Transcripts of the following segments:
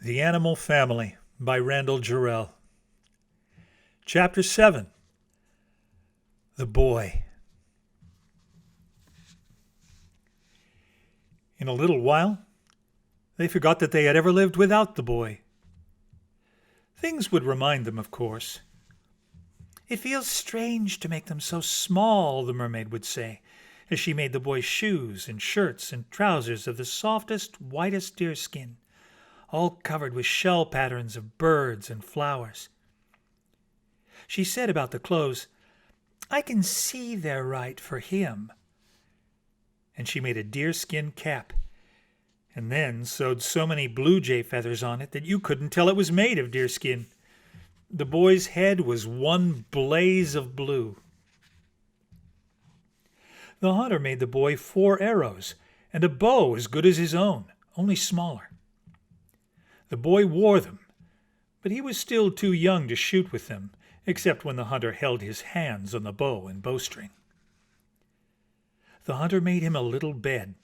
The Animal Family by Randall Jarrell. Chapter 7. The Boy. In a little while, they forgot that they had ever lived without the boy. Things would remind them, of course. "It feels strange to make them so small," the mermaid would say, as she made the boy shoes and shirts and trousers of the softest, whitest deerskin, all covered with shell patterns of birds and flowers. She said about the clothes, "I can see they're right for him." And she made a deerskin cap, and then sewed so many blue jay feathers on it that you couldn't tell it was made of deerskin. The boy's head was one blaze of blue. The hunter made the boy 4 arrows and a bow as good as his own, only smaller. The boy wore them, but he was still too young to shoot with them, except when the hunter held his hands on the bow and bowstring. The hunter made him a little bed,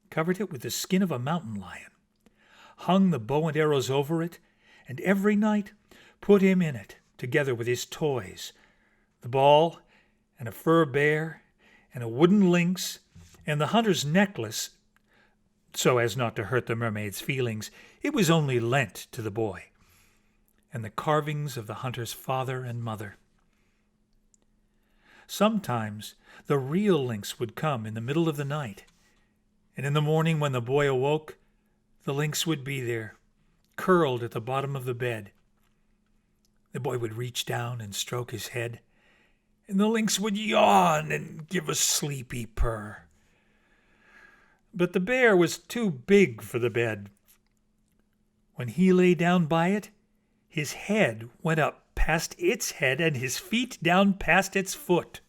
covered it with the skin of a mountain lion, hung the bow and arrows over it, and every night put him in it, together with his toys, the ball and a fur bear and a wooden lynx and the hunter's necklace. So as not to hurt the mermaid's feelings, it was only lent to the boy, and the carvings of the hunter's father and mother. Sometimes the real lynx would come in the middle of the night, and in the morning when the boy awoke, the lynx would be there, curled at the bottom of the bed. The boy would reach down and stroke his head, and the lynx would yawn and give a sleepy purr. But the bear was too big for the bed. When he lay down by it, his head went up past its head and his feet down past its foot.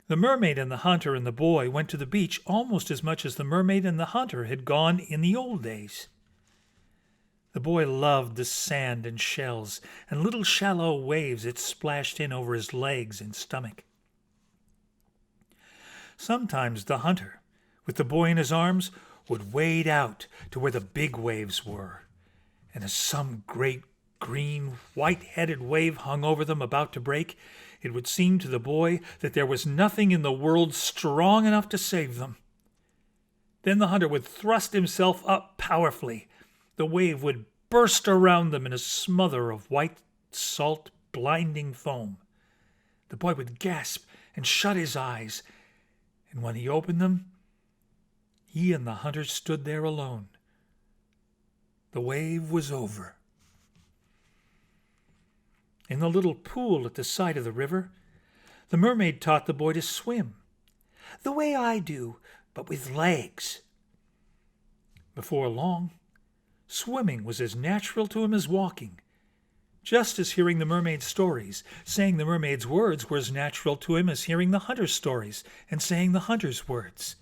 The mermaid and the hunter and the boy went to the beach almost as much as the mermaid and the hunter had gone in the old days. The boy loved the sand and shells and little shallow waves that splashed in over his legs and stomach. Sometimes the hunter, with the boy in his arms, would wade out to where the big waves were, and as some great green, white-headed wave hung over them about to break, it would seem to the boy that there was nothing in the world strong enough to save them. Then the hunter would thrust himself up powerfully. The wave would burst around them in a smother of white, salt, blinding foam. The boy would gasp and shut his eyes, and when he opened them, he and the hunter stood there alone. The wave was over. In the little pool at the side of the river, the mermaid taught the boy to swim, the way I do, but with legs. Before long, swimming was as natural to him as walking, just as hearing the mermaid's stories, saying the mermaid's words were as natural to him as hearing the hunter's stories and saying the hunter's words.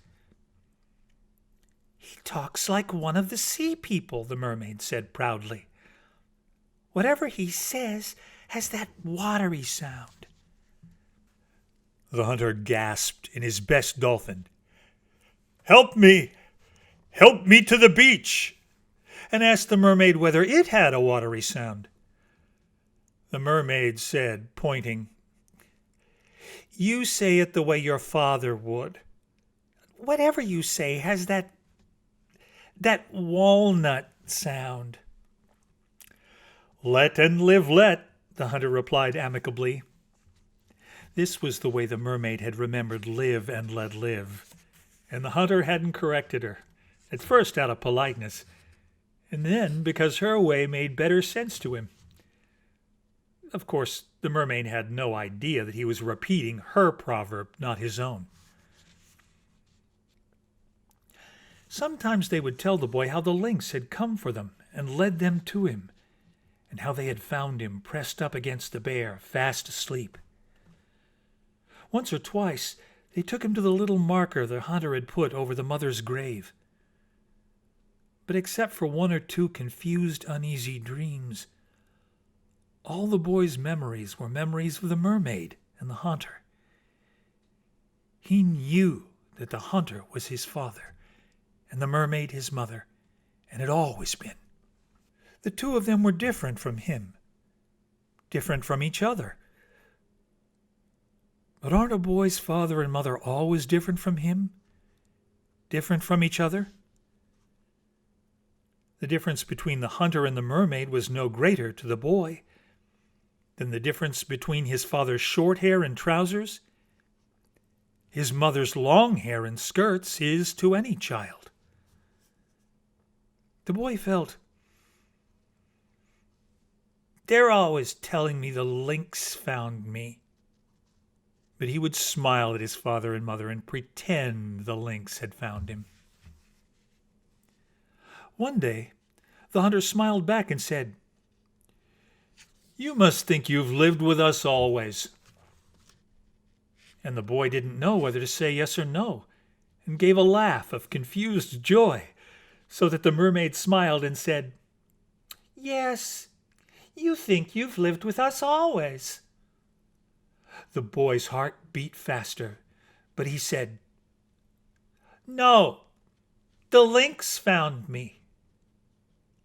"He talks like one of the sea people," the mermaid said proudly. "Whatever he says has that watery sound." The hunter gasped in his best dolphin, "Help me! Help me to the beach!" and asked the mermaid whether it had a watery sound. The mermaid said, pointing, "You say it the way your father would. Whatever you say has that walnut sound." "Let and live let," the hunter replied amicably. This was the way the mermaid had remembered live and let live, and the hunter hadn't corrected her, at first out of politeness, and then because her way made better sense to him. Of course, the mermaid had no idea that he was repeating her proverb, not his own. Sometimes they would tell the boy how the lynx had come for them and led them to him, and how they had found him pressed up against the bear, fast asleep. Once or twice they took him to the little marker the hunter had put over the mother's grave. But except for 1 or 2 confused, uneasy dreams, all the boy's memories were memories of the mermaid and the hunter. He knew that the hunter was his father, and the mermaid his mother, and had always been. The two of them were different from him, different from each other. But aren't a boy's father and mother always different from him? Different from each other? The difference between the hunter and the mermaid was no greater to the boy than the difference between his father's short hair and trousers, his mother's long hair and skirts, is to any child. The boy felt, "They're always telling me the lynx found me." But he would smile at his father and mother and pretend the lynx had found him. One day, the hunter smiled back and said, "You must think you've lived with us always." And the boy didn't know whether to say yes or no, and gave a laugh of confused joy, so that the mermaid smiled and said, "Yes, you think you've lived with us always." The boy's heart beat faster, but he said, "No, the lynx found me."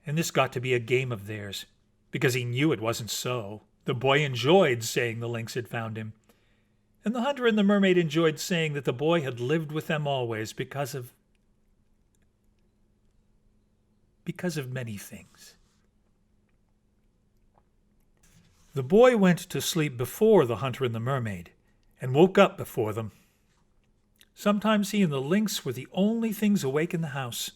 And this got to be a game of theirs, because he knew it wasn't so. The boy enjoyed saying the lynx had found him, and the hunter and the mermaid enjoyed saying that the boy had lived with them always because of many things. The boy went to sleep before the hunter and the mermaid, and woke up before them. Sometimes he and the lynx were the only things awake in the house.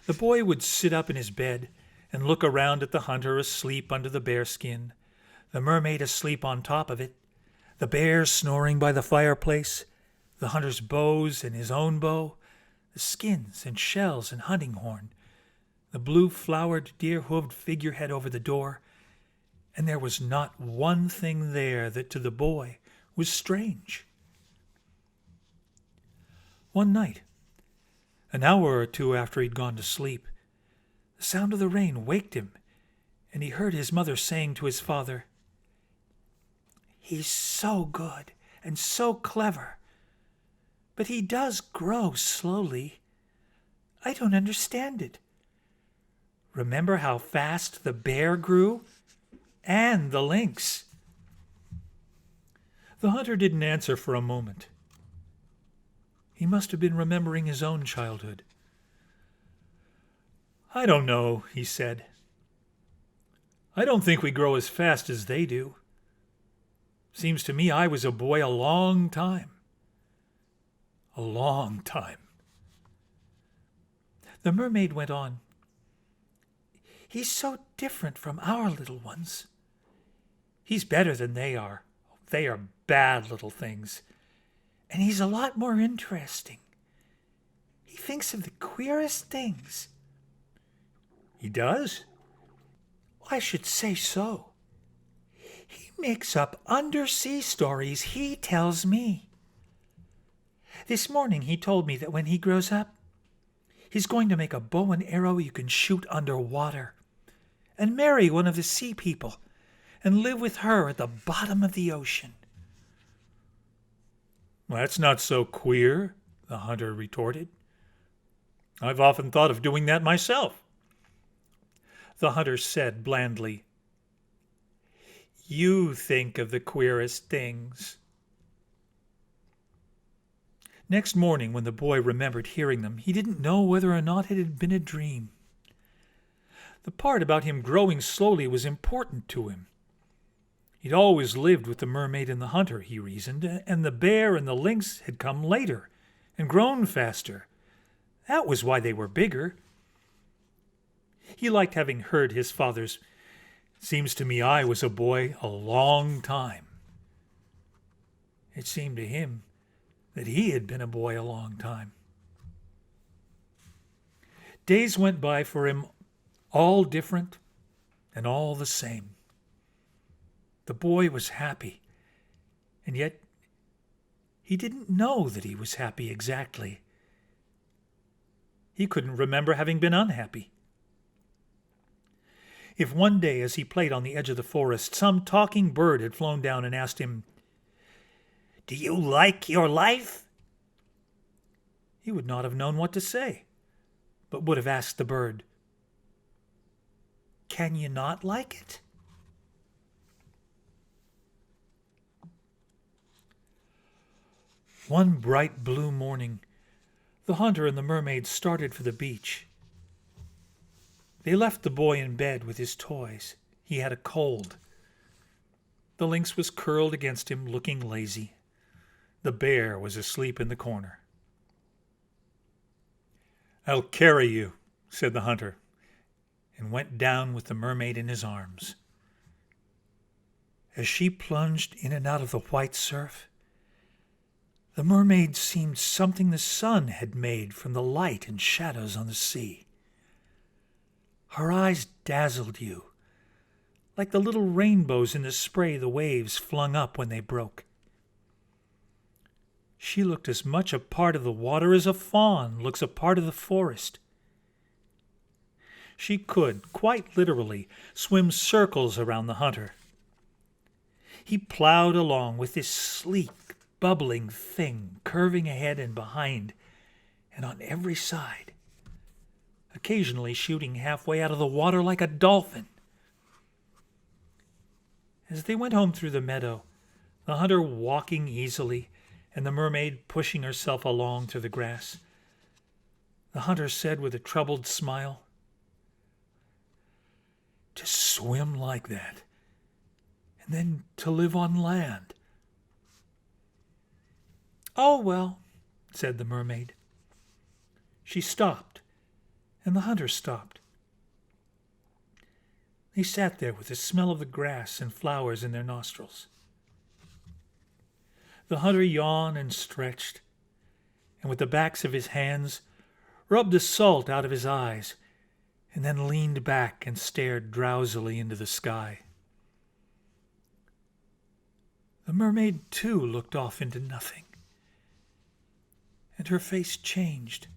The boy would sit up in his bed and look around at the hunter asleep under the bearskin, the mermaid asleep on top of it, the bear snoring by the fireplace, the hunter's bows and his own bow, the skins and shells and hunting horn, the blue-flowered, deer-hooved figurehead over the door, and there was not one thing there that to the boy was strange. One night, an hour or two after he'd gone to sleep, the sound of the rain waked him, and he heard his mother saying to his father, "He's so good and so clever, but he does grow slowly. I don't understand it. Remember how fast the bear grew? And the lynx." The hunter didn't answer for a moment. He must have been remembering his own childhood. "I don't know," he said. "I don't think we grow as fast as they do. Seems to me I was a boy a long time. A long time." The mermaid went on, "He's so different from our little ones. He's better than they are. They are bad little things. And he's a lot more interesting. He thinks of the queerest things." "He does?" "I should say so. He makes up undersea stories he tells me. This morning he told me that when he grows up, he's going to make a bow and arrow you can shoot underwater, and marry one of the sea people, and live with her at the bottom of the ocean." "That's not so queer," the hunter retorted. "I've often thought of doing that myself." The hunter said blandly, "You think of the queerest things." Next morning, when the boy remembered hearing them, he didn't know whether or not it had been a dream. The part about him growing slowly was important to him. He'd always lived with the mermaid and the hunter, he reasoned, and the bear and the lynx had come later and grown faster. That was why they were bigger. He liked having heard his father's, "Seems to me I was a boy a long time." It seemed to him that he had been a boy a long time. Days went by for him, all different and all the same. The boy was happy, and yet he didn't know that he was happy exactly. He couldn't remember having been unhappy. If one day, as he played on the edge of the forest, some talking bird had flown down and asked him, "Do you like your life?" he would not have known what to say. but would have asked the bird, "Can you not like it?" One bright blue morning, the hunter and the mermaid started for the beach. They left the boy in bed with his toys. He had a cold. The lynx was curled against him, looking lazy. The bear was asleep in the corner. "I'll carry you," said the hunter, and went down with the mermaid in his arms. As she plunged in and out of the white surf, the mermaid seemed something the sun had made from the light and shadows on the sea. Her eyes dazzled you, like the little rainbows in the spray the waves flung up when they broke. She looked as much a part of the water as a fawn looks a part of the forest. She could, quite literally, swim circles around the hunter. He plowed along with this sleek, bubbling thing curving ahead and behind and on every side, occasionally shooting halfway out of the water like a dolphin. As they went home through the meadow, the hunter walking easily and the mermaid pushing herself along through the grass, the hunter said with a troubled smile, "To swim like that, and then to live on land." "Oh, well," said the mermaid. She stopped, and the hunter stopped. They sat there with the smell of the grass and flowers in their nostrils. The hunter yawned and stretched, and with the backs of his hands rubbed the salt out of his eyes, and then leaned back and stared drowsily into the sky. The mermaid, too, looked off into nothing, and her face changed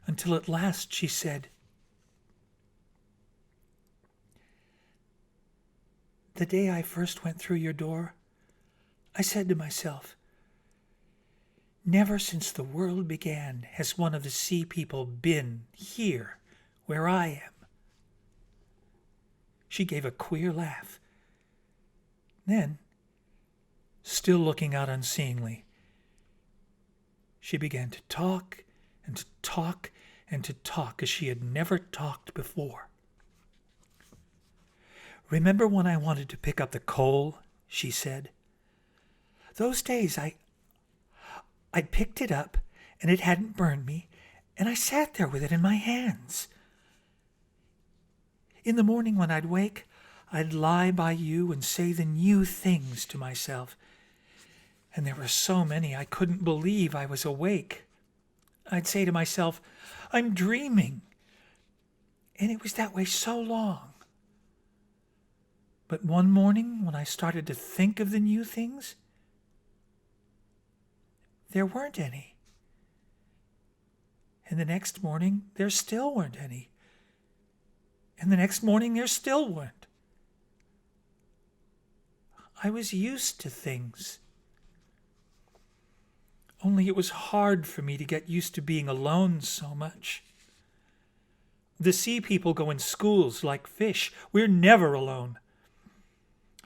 until at last she said, "The day I first went through your door, I said to myself, never since the world began has one of the sea people been here where I am." She gave a queer laugh. Then, still looking out unseeingly, she began to talk and to talk and to talk as she had never talked before. "Remember when I wanted to pick up the coal?" she said. "Those days I'd picked it up and it hadn't burned me, and I sat there with it in my hands. In the morning when I'd wake, I'd lie by you and say the new things to myself. And there were so many I couldn't believe I was awake. I'd say to myself, I'm dreaming. And it was that way so long. But one morning when I started to think of the new things, there weren't any. And the next morning, there still weren't any. And the next morning, there still weren't. I was used to things. Only it was hard for me to get used to being alone so much. The sea people go in schools like fish. We're never alone.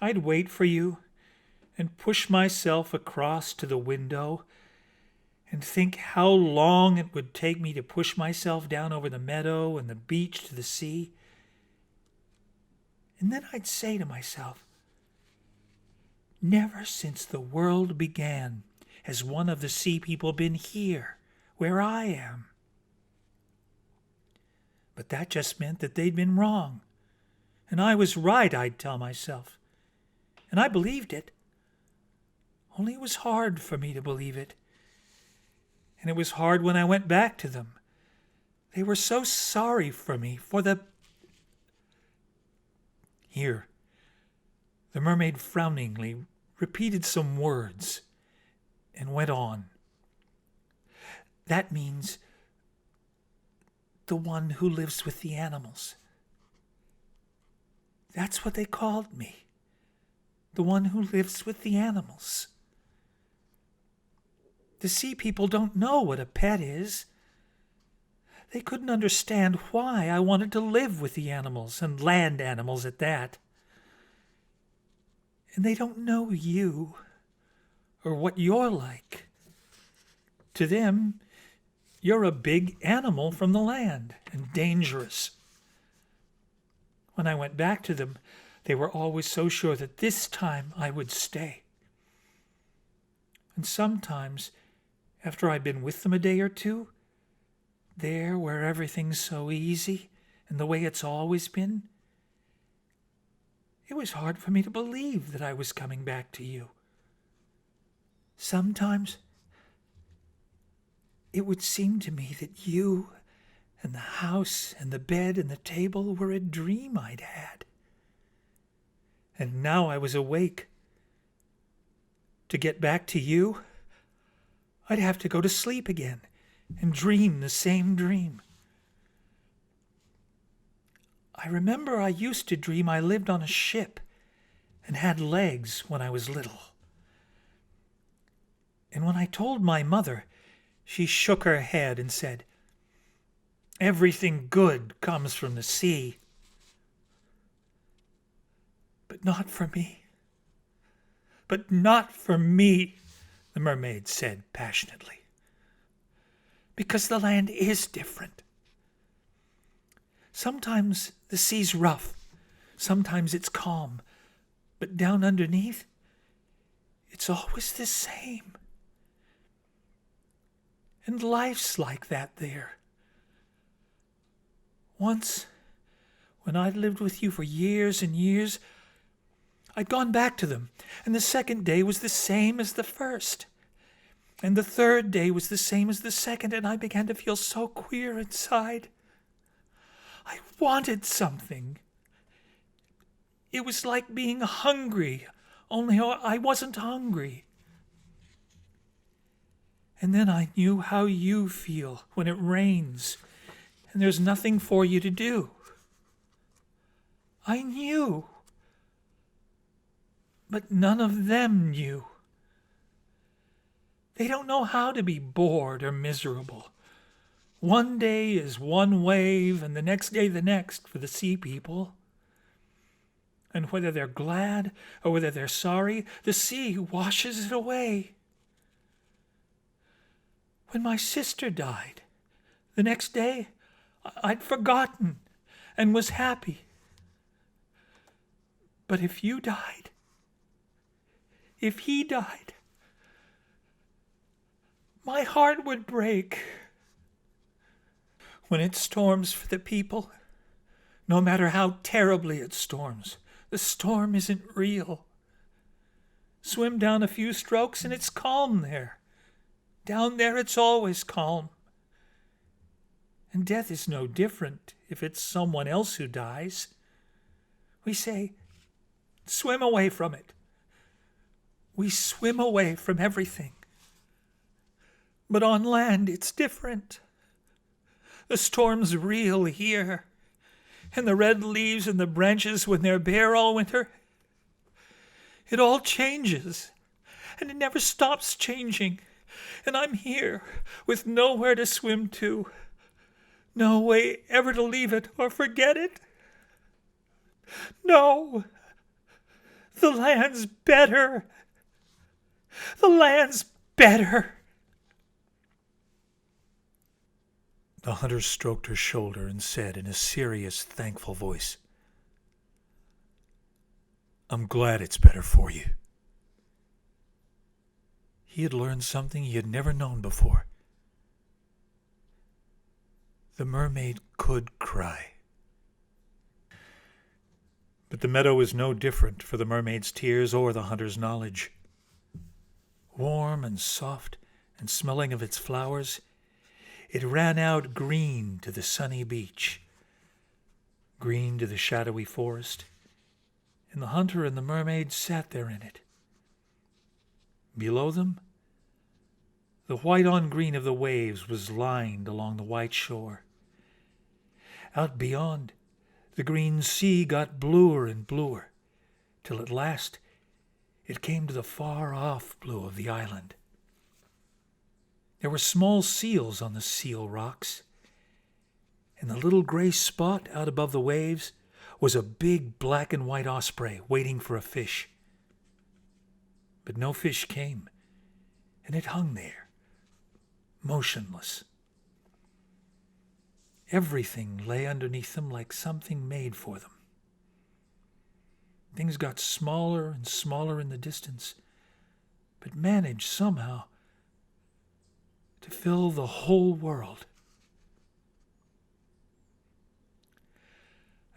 I'd wait for you and push myself across to the window and think how long it would take me to push myself down over the meadow and the beach to the sea. And then I'd say to myself, never since the world began has one of the sea people been here, where I am. But that just meant that they'd been wrong. And I was right, I'd tell myself. And I believed it. Only it was hard for me to believe it. And it was hard when I went back to them. They were so sorry for me, for the... Here, the mermaid frowningly repeated some words and went on. That means the one who lives with the animals. That's what they called me. The one who lives with the animals. The sea people don't know what a pet is. They couldn't understand why I wanted to live with the animals, and land animals at that. And they don't know you, or what you're like. To them, you're a big animal from the land, and dangerous. When I went back to them, they were always so sure that this time I would stay. And sometimes, after I'd been with them a day or two, there where everything's so easy and the way it's always been, it was hard for me to believe that I was coming back to you. Sometimes it would seem to me that you and the house and the bed and the table were a dream I'd had. And now I was awake. To get back to you, I'd have to go to sleep again and dream the same dream. I remember I used to dream I lived on a ship and had legs when I was little. And when I told my mother, she shook her head and said, "Everything good comes from the sea." "But not for me. But not for me," the mermaid said passionately. "Because the land is different. Sometimes the sea's rough, sometimes it's calm, but down underneath, it's always the same. And life's like that there. Once, when I'd lived with you for years and years, I'd gone back to them, and the second day was the same as the first. And the third day was the same as the second, and I began to feel so queer inside. I wanted something. It was like being hungry, only I wasn't hungry. And then I knew how you feel when it rains and there's nothing for you to do. I knew. But none of them knew. They don't know how to be bored or miserable. One day is one wave, and the next day the next for the sea people. And whether they're glad or whether they're sorry, the sea washes it away. When my sister died, the next day I'd forgotten and was happy. But if you died, if he died, my heart would break. When it storms for the people, no matter how terribly it storms, the storm isn't real. Swim down a few strokes and it's calm there. Down there it's always calm. And death is no different if it's someone else who dies. We say, swim away from it. We swim away from everything. But on land it's different. The storm's real here. And the red leaves and the branches when they're bare all winter, it all changes. And it never stops changing. And I'm here with nowhere to swim to. No way ever to leave it or forget it. No. The land's better. The land's better. The hunter stroked her shoulder and said in a serious, thankful voice, "I'm glad it's better for you." He had learned something he had never known before. The mermaid could cry. But the meadow was no different for the mermaid's tears or the hunter's knowledge. Warm and soft and smelling of its flowers, it ran out green to the sunny beach, green to the shadowy forest, and the hunter and the mermaid sat there in it. Below them, the white on green of the waves was lined along the white shore. Out beyond, the green sea got bluer and bluer, till at last it came to the far-off blue of the island. There were small seals on the seal rocks, In the little gray spot out above the waves was a big black and white osprey waiting for a fish. But no fish came, and it hung there, motionless. Everything lay underneath them like something made for them. Things got smaller and smaller in the distance, but managed somehow to fill the whole world.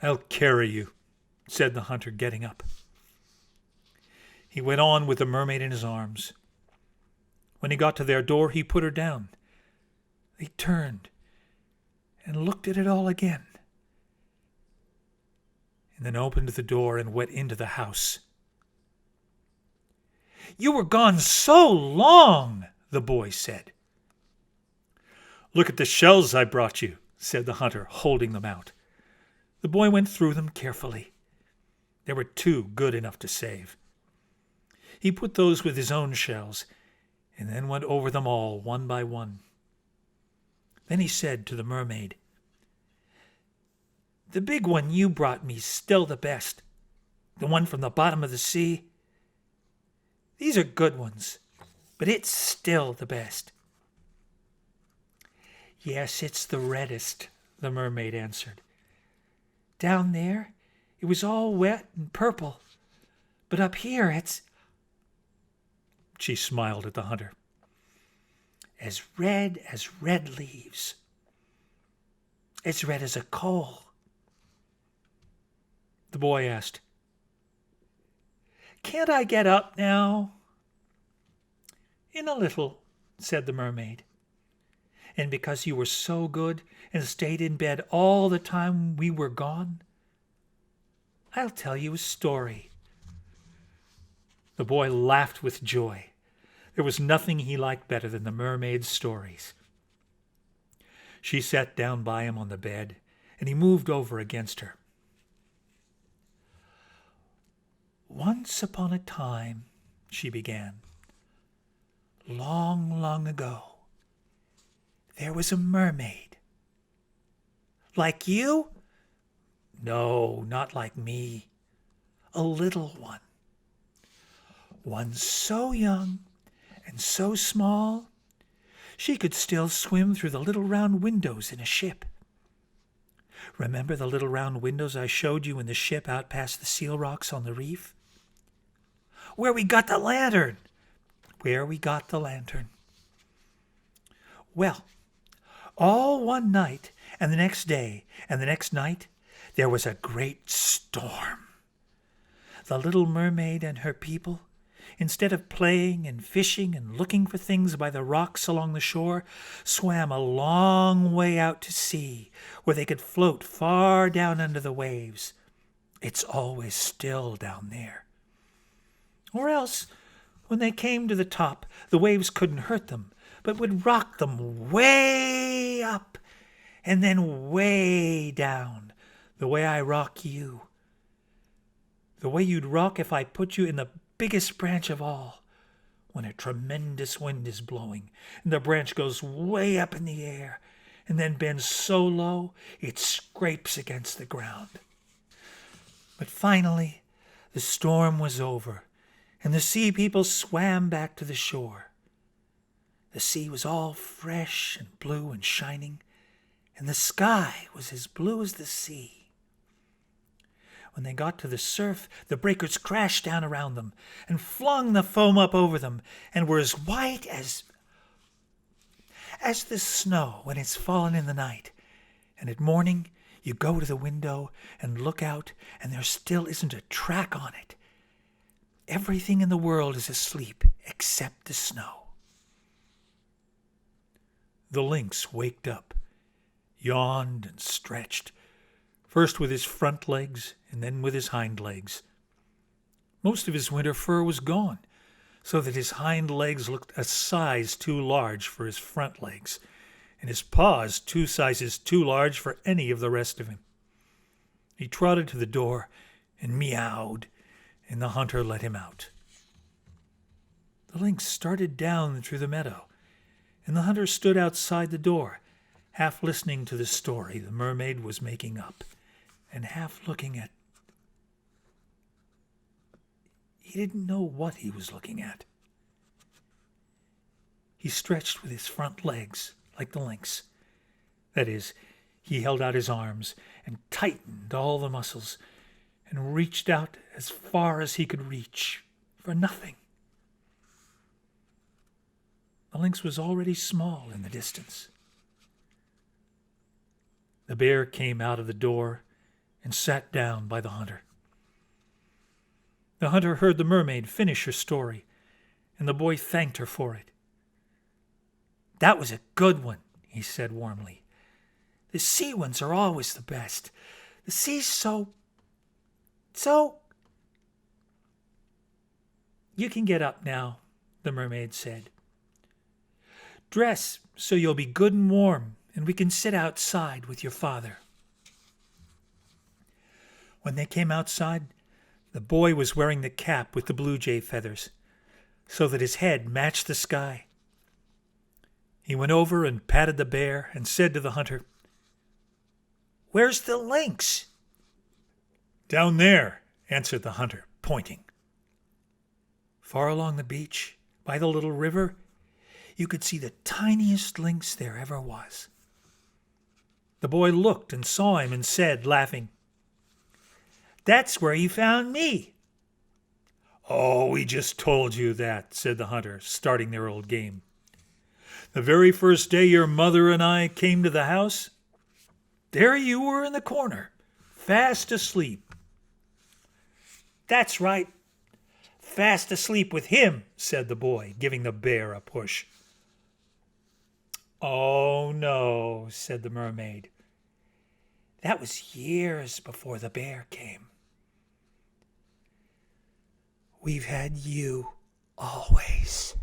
"I'll carry you," said the hunter, getting up. He went on with the mermaid in his arms. When he got to their door, he put her down. They turned and looked at it all again, and then opened the door and went into the house. "You were gone so long," the boy said. "Look at the shells I brought you," said the hunter, holding them out. The boy went through them carefully. There were 2 good enough to save. He put those with his own shells, and then went over them all one by one. Then he said to the mermaid, "The big one you brought me's still the best, the one from the bottom of the sea. These are good ones, but it's still the best." "Yes, it's the reddest," the mermaid answered. "Down there, it was all wet and purple, but up here it's—" She smiled at the hunter. As red leaves. As red as a coal." The boy asked, "Can't I get up now?" "In a little," said the mermaid. "And because you were so good and stayed in bed all the time we were gone, I'll tell you a story." The boy laughed with joy. There was nothing he liked better than the mermaid's stories. She sat down by him on the bed, and he moved over against her. "Once upon a time," she began, "long, long ago, there was a mermaid." "Like you?" "No, not like me. A little one. One so young and so small, she could still swim through the little round windows in a ship. Remember the little round windows I showed you in the ship out past the seal rocks on the reef? Where we got the lantern. Where we got the lantern. Well, all one night and the next day and the next night, there was a great storm. The little mermaid and her people, instead of playing and fishing and looking for things by the rocks along the shore, swam a long way out to sea, where they could float far down under the waves. It's always still down there. Or else, when they came to the top, the waves couldn't hurt them, but would rock them way up and then way down, the way I rock you. The way you'd rock if I put you in the biggest branch of all, when a tremendous wind is blowing, and the branch goes way up in the air, and then bends so low it scrapes against the ground. But finally, the storm was over, and the sea people swam back to the shore. The sea was all fresh and blue and shining, and the sky was as blue as the sea. When they got to the surf, the breakers crashed down around them and flung the foam up over them and were as white as the snow when it's fallen in the night. And at morning, you go to the window and look out, and there still isn't a track on it. Everything in the world is asleep except the snow. The lynx waked up, yawned and stretched, first with his front legs and then with his hind legs. Most of his winter fur was gone, so that his hind legs looked a size too large for his front legs, and his paws 2 sizes too large for any of the rest of him. He trotted to the door and meowed, and the hunter let him out. The lynx started down through the meadow, and the hunter stood outside the door, half listening to the story the mermaid was making up, and half looking at... He didn't know what he was looking at. He stretched with his front legs like the lynx. That is, he held out his arms and tightened all the muscles and reached out as far as he could reach for nothing. The lynx was already small in the distance. The bear came out of the door and sat down by the hunter. The hunter heard the mermaid finish her story, and the boy thanked her for it. "That was a good one," he said warmly. "The sea ones are always the best. The sea's so... "You can get up now," the mermaid said. "Dress so you'll be good and warm, and we can sit outside with your father." When they came outside, the boy was wearing the cap with the blue jay feathers, so that his head matched the sky. He went over and patted the bear and said to the hunter, "Where's the lynx?" "Down there," answered the hunter, pointing. Far along the beach, by the little river, you could see the tiniest lynx there ever was. The boy looked and saw him and said, laughing, "That's where you found me." "Oh, we just told you that," said the hunter, starting their old game. "The very first day your mother and I came to the house, there you were in the corner, fast asleep." "That's right, fast asleep with him," said the boy, giving the bear a push. "Oh, no," said the mermaid. "That was years before the bear came. We've had you always."